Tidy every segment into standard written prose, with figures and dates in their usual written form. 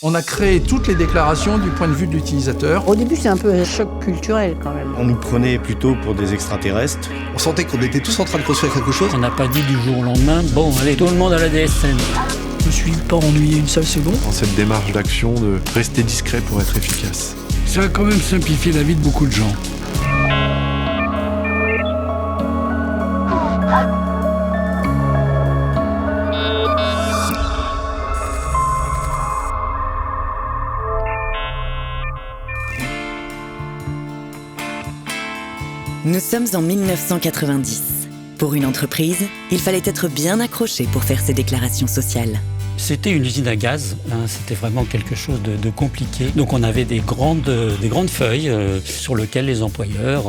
On a créé toutes les déclarations du point de vue de l'utilisateur. Au début, c'est un peu un choc culturel quand même. On nous prenait plutôt pour des extraterrestres. On sentait qu'on était tous en train de construire quelque chose. On n'a pas dit du jour au lendemain, bon, allez, tout le monde à la DSN. Je me suis pas ennuyé une seule seconde. Dans cette démarche d'action, de rester discret pour être efficace. Ça a quand même simplifié la vie de beaucoup de gens. Nous sommes en 1990. Pour une entreprise, il fallait être bien accroché pour faire ses déclarations sociales. C'était une usine à gaz, c'était vraiment quelque chose de compliqué. Donc on avait des grandes feuilles sur lesquelles les employeurs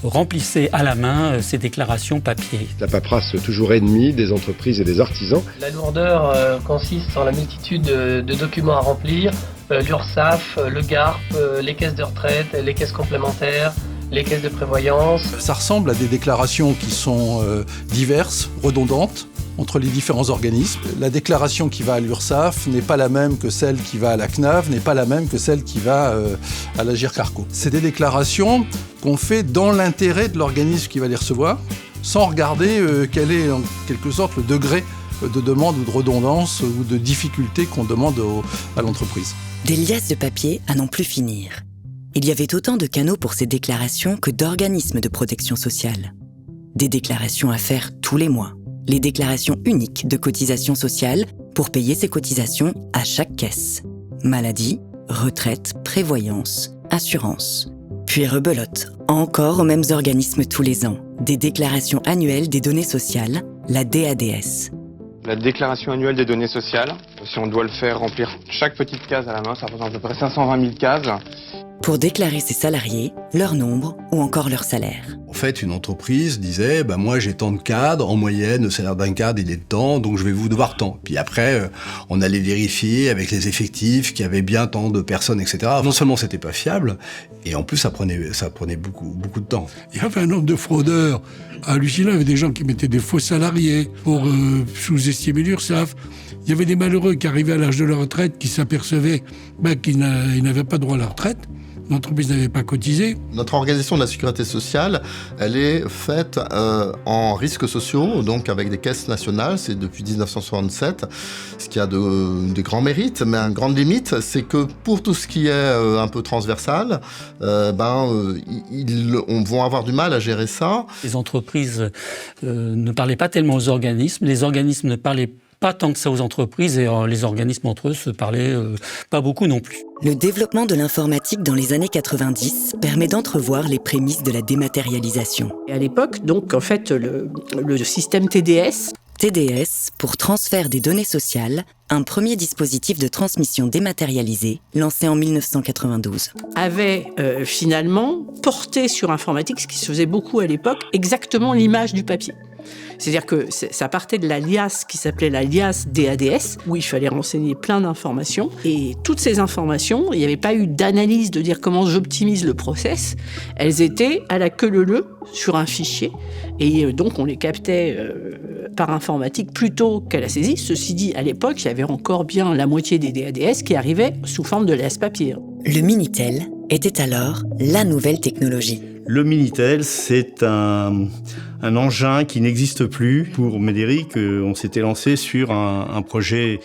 remplissaient à la main ces déclarations papier. La paperasse toujours ennemie des entreprises et des artisans. La lourdeur consiste en la multitude de documents à remplir, l'URSSAF, le GARP, les caisses de retraite, les caisses complémentaires, les caisses de prévoyance. Ça ressemble à des déclarations qui sont diverses, redondantes, entre les différents organismes. La déclaration qui va à l'URSSAF n'est pas la même que celle qui va à la CNAV, n'est pas la même que celle qui va à la GIRC-ARCO. C'est des déclarations qu'on fait dans l'intérêt de l'organisme qui va les recevoir, sans regarder quel est en quelque sorte le degré de demande ou de redondance ou de difficulté qu'on demande à l'entreprise. Des liasses de papier à n'en plus finir. Il y avait autant de canaux pour ces déclarations que d'organismes de protection sociale. Des déclarations à faire tous les mois. Les déclarations uniques de cotisation sociale pour payer ses cotisations à chaque caisse. Maladie, retraite, prévoyance, assurance. Puis rebelote, encore aux mêmes organismes tous les ans. Des déclarations annuelles des données sociales, la DADS. La déclaration annuelle des données sociales, si on doit le faire remplir chaque petite case à la main, ça représente à peu près 520 000 cases. Pour déclarer ses salariés, leur nombre ou encore leur salaire. En fait, une entreprise disait, moi j'ai tant de cadres, en moyenne, le salaire d'un cadre il est de tant, donc je vais vous devoir tant. Puis après, on allait vérifier avec les effectifs qu'il y avait bien tant de personnes, etc. Non seulement c'était pas fiable, et en plus ça prenait beaucoup de temps. Il y avait un nombre de fraudeurs hallucinant. Il y avait des gens qui mettaient des faux salariés pour sous-estimer l'URSSAF. Il y avait des malheureux qui arrivaient à l'âge de la retraite, qui s'apercevaient qu'ils n'avaient pas droit à la retraite. L'entreprise n'avait pas cotisé. Notre organisation de la sécurité sociale, elle est faite en risques sociaux, donc avec des caisses nationales, c'est depuis 1967, ce qui a des grands mérites, mais une grande limite, c'est que pour tout ce qui est un peu transversal, on va avoir du mal à gérer ça. Les entreprises ne parlaient pas tellement aux organismes, les organismes ne parlaient pas tant que ça aux entreprises, et les organismes entre eux se parlaient pas beaucoup non plus. Le développement de l'informatique dans les années 90 permet d'entrevoir les prémices de la dématérialisation. Et à l'époque, donc, en fait, le système TDS... TDS, pour transfert des données sociales, un premier dispositif de transmission dématérialisé, lancé en 1992. Avait finalement porté sur informatique, ce qui se faisait beaucoup à l'époque, exactement l'image du papier. C'est-à-dire que ça partait de la liasse qui s'appelait la liasse DADS, où il fallait renseigner plein d'informations. Et toutes ces informations, il n'y avait pas eu d'analyse de dire comment j'optimise le process. Elles étaient à la queue leu sur un fichier. Et donc, on les captait par informatique plutôt qu'à la saisie. Ceci dit, à l'époque, il y avait encore bien la moitié des DADS qui arrivaient sous forme de liasse papier. Le Minitel était alors la nouvelle technologie. Le Minitel, c'est un engin qui n'existe plus. Pour Médéric, on s'était lancé sur un projet,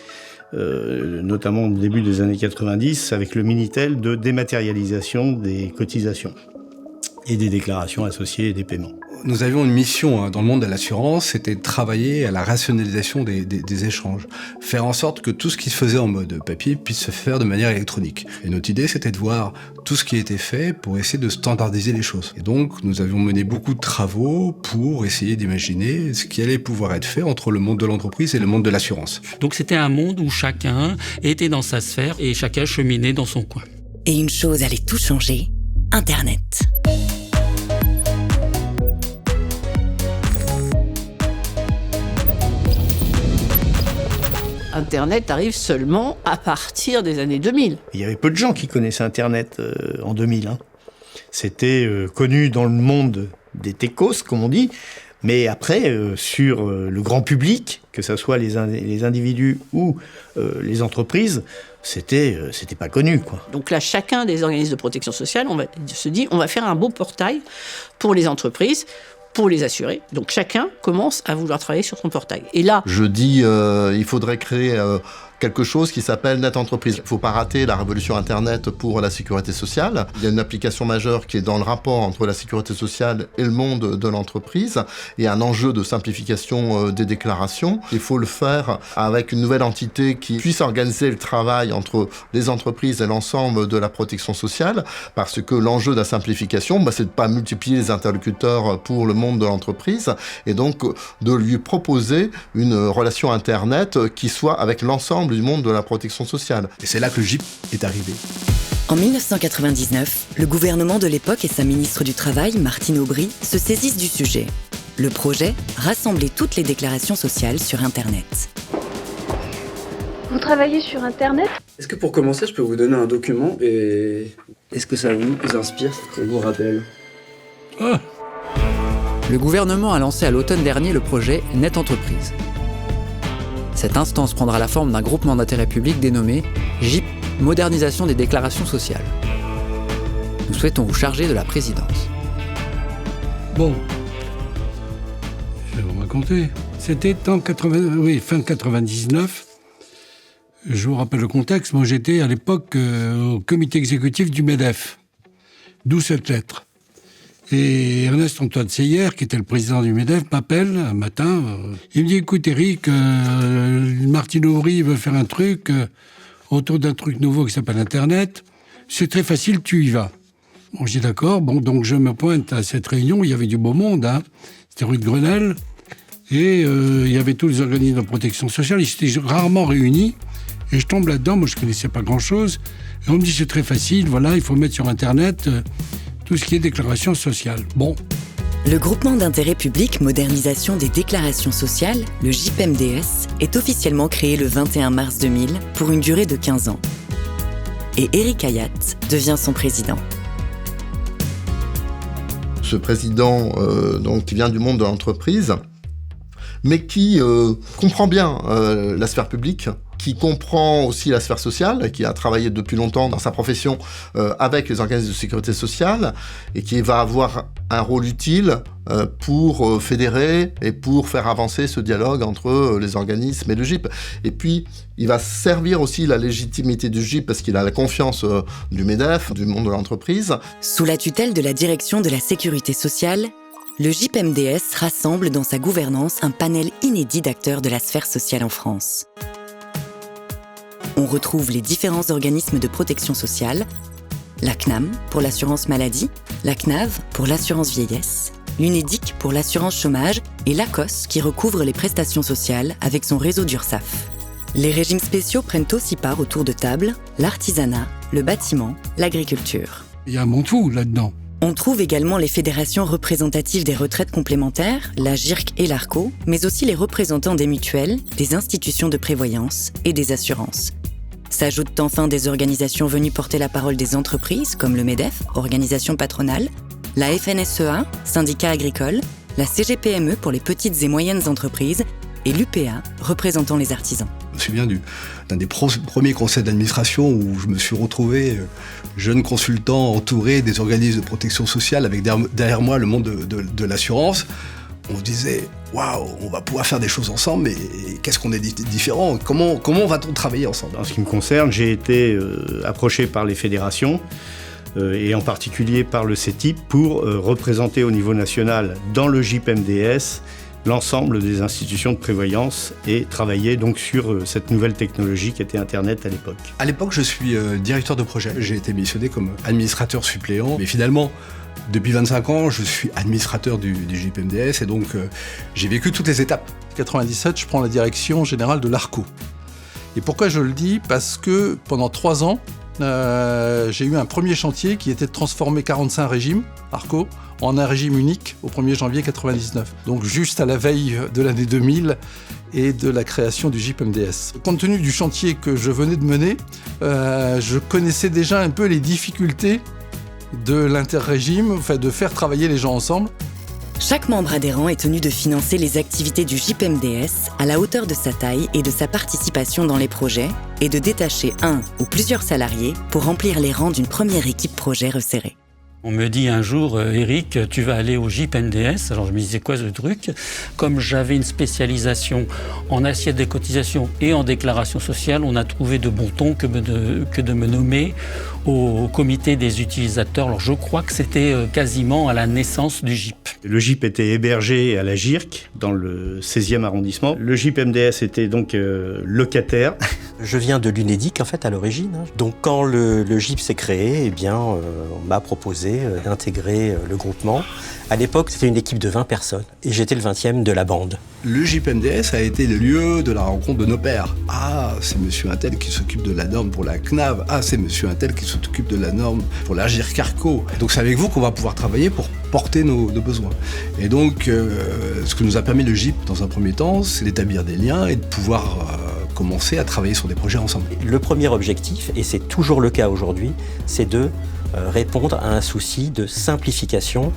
notamment au début des années 90, avec le Minitel de dématérialisation des cotisations et des déclarations associées et des paiements. Nous avions une mission dans le monde de l'assurance, c'était de travailler à la rationalisation des échanges. Faire en sorte que tout ce qui se faisait en mode papier puisse se faire de manière électronique. Et notre idée, c'était de voir tout ce qui était fait pour essayer de standardiser les choses. Et donc, nous avions mené beaucoup de travaux pour essayer d'imaginer ce qui allait pouvoir être fait entre le monde de l'entreprise et le monde de l'assurance. Donc c'était un monde où chacun était dans sa sphère et chacun cheminait dans son coin. Et une chose allait tout changer, Internet. Internet arrive seulement à partir des années 2000. Il y avait peu de gens qui connaissaient Internet en 2000. C'était connu dans le monde des techos, comme on dit, Mais après, sur le grand public, que ce soit les individus ou les entreprises, c'était pas connu, quoi. Donc là, chacun des organismes de protection sociale, se dit, on va faire un beau portail pour les entreprises, pour les assurés. Donc chacun commence à vouloir travailler sur son portail. Et là, je dis, il faudrait créer quelque chose qui s'appelle Net Entreprise. Il ne faut pas rater la révolution Internet pour la sécurité sociale. Il y a une application majeure qui est dans le rapport entre la sécurité sociale et le monde de l'entreprise et un enjeu de simplification des déclarations. Il faut le faire avec une nouvelle entité qui puisse organiser le travail entre les entreprises et l'ensemble de la protection sociale, parce que l'enjeu de la simplification, c'est de ne pas multiplier les interlocuteurs pour le monde de l'entreprise et donc de lui proposer une relation Internet qui soit avec l'ensemble du monde de la protection sociale. Et c'est là que le GIP est arrivé. En 1999, le gouvernement de l'époque et sa ministre du Travail, Martine Aubry, se saisissent du sujet. Le projet, rassembler toutes les déclarations sociales sur Internet. Vous travaillez sur Internet ? Est-ce que pour commencer, je peux vous donner un document et est-ce que ça vous inspire, ça vous rappelle ? Le gouvernement a lancé à l'automne dernier le projet Net Entreprise. Cette instance prendra la forme d'un groupement d'intérêt public dénommé GIP Modernisation des déclarations sociales. Nous souhaitons vous charger de la présidence. Bon, je vais vous raconter. C'était fin 99. Je vous rappelle le contexte. Moi, j'étais à l'époque au comité exécutif du MEDEF. D'où cette lettre. Et Ernest-Antoine Seyer, qui était le président du MEDEF, m'appelle un matin. Il me dit, écoute Eric, Martine Aubry veut faire un truc autour d'un truc nouveau qui s'appelle Internet. C'est très facile, tu y vas. Bon, je dis d'accord. Bon, donc je me pointe à cette réunion. Il y avait du beau monde. C'était rue de Grenelle. Et il y avait tous les organismes de protection sociale. Ils s'étaient rarement réunis. Et je tombe là-dedans. Moi, je ne connaissais pas grand-chose. Et on me dit, c'est très facile. Voilà, il faut mettre sur Internet tout ce qui est déclaration sociale. Bon. Le groupement d'intérêt public Modernisation des déclarations sociales, le GIP-MDS, est officiellement créé le 21 mars 2000 pour une durée de 15 ans. Et Eric Hayat devient son président. Ce président donc, qui vient du monde de l'entreprise, mais qui comprend bien la sphère publique, qui comprend aussi la sphère sociale, qui a travaillé depuis longtemps dans sa profession avec les organismes de sécurité sociale et qui va avoir un rôle utile pour fédérer et pour faire avancer ce dialogue entre les organismes et le GIP. Et puis, il va servir aussi la légitimité du GIP parce qu'il a la confiance du MEDEF, du monde de l'entreprise. Sous la tutelle de la direction de la sécurité sociale, le GIP-MDS rassemble dans sa gouvernance un panel inédit d'acteurs de la sphère sociale en France. On retrouve les différents organismes de protection sociale, la CNAM pour l'assurance maladie, la CNAV pour l'assurance vieillesse, l'UNEDIC pour l'assurance chômage et l'ACOS qui recouvre les prestations sociales avec son réseau d'URSSAF. Les régimes spéciaux prennent aussi part autour de table, l'artisanat, le bâtiment, l'agriculture. Il y a un monde fou là-dedans. On trouve également les fédérations représentatives des retraites complémentaires, la GIRC et l'ARCO, mais aussi les représentants des mutuelles, des institutions de prévoyance et des assurances. S'ajoutent enfin des organisations venues porter la parole des entreprises, comme le MEDEF, organisation patronale, la FNSEA, syndicat agricole, la CGPME pour les petites et moyennes entreprises, et l'UPA, représentant les artisans. Je me souviens d'un des premiers conseils d'administration où je me suis retrouvé jeune consultant entouré des organismes de protection sociale avec derrière moi le monde de l'assurance. On se disait, waouh, on va pouvoir faire des choses ensemble, mais qu'est-ce qu'on est différent ? Comment va-t-on travailler ensemble ? En ce qui me concerne, j'ai été approché par les fédérations et en particulier par le CETIP pour représenter au niveau national dans le GIP-MDS l'ensemble des institutions de prévoyance et travailler donc sur cette nouvelle technologie qui était Internet à l'époque. À l'époque, je suis directeur de projet. J'ai été missionné comme administrateur suppléant, mais finalement, depuis 25 ans, je suis administrateur du GIP-MDS et donc j'ai vécu toutes les étapes. En 1997, je prends la direction générale de l'ARCO. Et pourquoi je le dis ? Parce que pendant 3 ans, j'ai eu un premier chantier qui était de transformer 45 régimes ARCO en un régime unique au 1er janvier 1999. Donc juste à la veille de l'année 2000 et de la création du GIP-MDS. Compte tenu du chantier que je venais de mener, je connaissais déjà un peu les difficultés de l'interrégime, enfin de faire travailler les gens ensemble. Chaque membre adhérent est tenu de financer les activités du JIP-MDS à la hauteur de sa taille et de sa participation dans les projets et de détacher un ou plusieurs salariés pour remplir les rangs d'une première équipe projet resserrée. On me dit un jour, Eric, tu vas aller au JIP-MDS. Alors je me disais, quoi ce truc ? Comme j'avais une spécialisation en assiette des cotisations et en déclaration sociale, on a trouvé de bon ton que de me nommer au comité des utilisateurs. Alors je crois que c'était quasiment à la naissance du JIP. Le JIP était hébergé à la GIRC, dans le 16e arrondissement. Le JIP-MDS était donc locataire. Je viens de l'UNEDIC, en fait, à l'origine. Donc quand le JIP s'est créé, eh bien, on m'a proposé d'intégrer le groupement. À l'époque, c'était une équipe de 20 personnes et j'étais le 20e de la bande. Le JIP-MDS a été le lieu de la rencontre de nos pairs. Ah, c'est monsieur Untel qui s'occupe de la norme pour la CNAV. Ah, c'est monsieur Untel qui s'occupe de la norme pour la GIRC-ARCO. Donc c'est avec vous qu'on va pouvoir travailler pour porter nos besoins. Et donc, ce que nous a permis le JIP dans un premier temps, c'est d'établir des liens et de pouvoir commencer à travailler sur des projets ensemble. Le premier objectif, et c'est toujours le cas aujourd'hui, c'est de répondre à un souci de simplification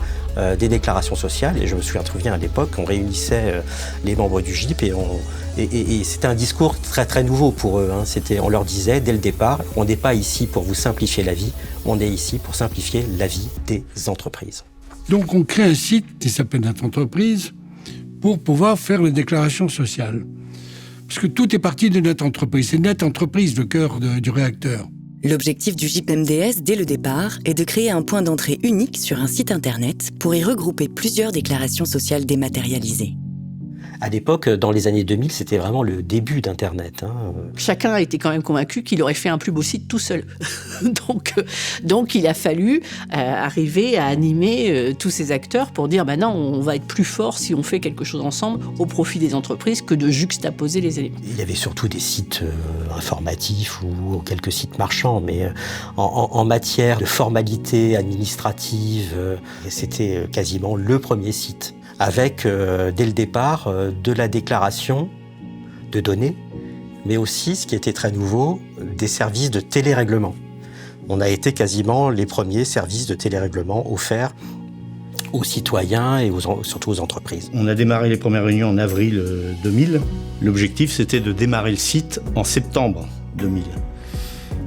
des déclarations sociales. Et je me souviens très bien à l'époque, on réunissait les membres du JIP et c'était un discours très très nouveau pour eux. On leur disait dès le départ, on n'est pas ici pour vous simplifier la vie, on est ici pour simplifier la vie des entreprises. Donc on crée un site qui s'appelle Net Entreprise pour pouvoir faire les déclarations sociales. Parce que tout est parti de Net Entreprise. C'est Net Entreprise le cœur du réacteur. L'objectif du JIP-MDS, dès le départ, est de créer un point d'entrée unique sur un site internet pour y regrouper plusieurs déclarations sociales dématérialisées. À l'époque, dans les années 2000, c'était vraiment le début d'Internet. Chacun a été quand même convaincu qu'il aurait fait un plus beau site tout seul. Donc il a fallu arriver à animer tous ces acteurs pour dire non, on va être plus fort si on fait quelque chose ensemble au profit des entreprises que de juxtaposer les éléments. Il y avait surtout des sites informatifs ou quelques sites marchands, mais en matière de formalités administratives, c'était quasiment le premier site. Avec, dès le départ, de la déclaration de données, mais aussi, ce qui était très nouveau, des services de télérèglement. On a été quasiment les premiers services de télérèglement offerts aux citoyens et surtout aux entreprises. On a démarré les premières réunions en avril 2000. L'objectif, c'était de démarrer le site en septembre 2000.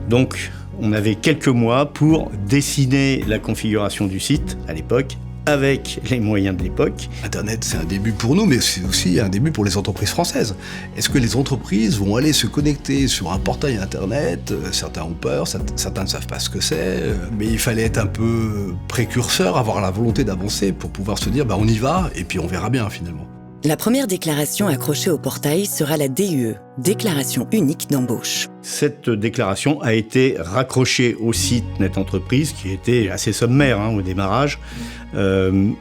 Donc, on avait quelques mois pour dessiner la configuration du site à l'époque, avec les moyens de l'époque. Internet, c'est un début pour nous, mais c'est aussi un début pour les entreprises françaises. Est-ce que les entreprises vont aller se connecter sur un portail Internet ? Certains ont peur, certains ne savent pas ce que c'est, mais il fallait être un peu précurseur, avoir la volonté d'avancer pour pouvoir se dire on y va, et puis on verra bien finalement. La première déclaration accrochée au portail sera la DUE, Déclaration unique d'embauche. Cette déclaration a été raccrochée au site Net Entreprise, qui était assez sommaire au démarrage,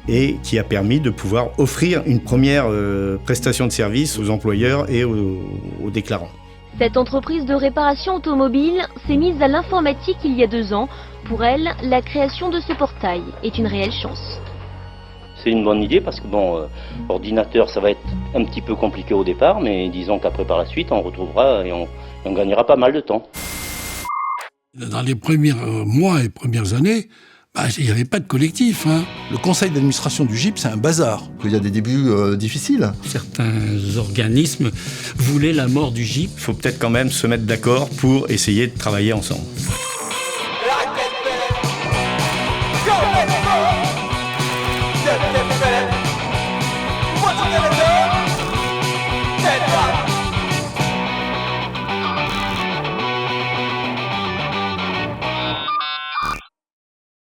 et qui a permis de pouvoir offrir une première prestation de service aux employeurs et aux déclarants. Cette entreprise de réparation automobile s'est mise à l'informatique il y a 2 ans. Pour elle, la création de ce portail est une réelle chance. C'est une bonne idée parce que ordinateur, ça va être un petit peu compliqué au départ, mais disons qu'après par la suite, on retrouvera et on gagnera pas mal de temps. Dans les premiers mois et premières années, il n'y avait pas de collectif. Le conseil d'administration du JIP, c'est un bazar. Il y a des débuts difficiles. Certains organismes voulaient la mort du JIP. Il faut peut-être quand même se mettre d'accord pour essayer de travailler ensemble.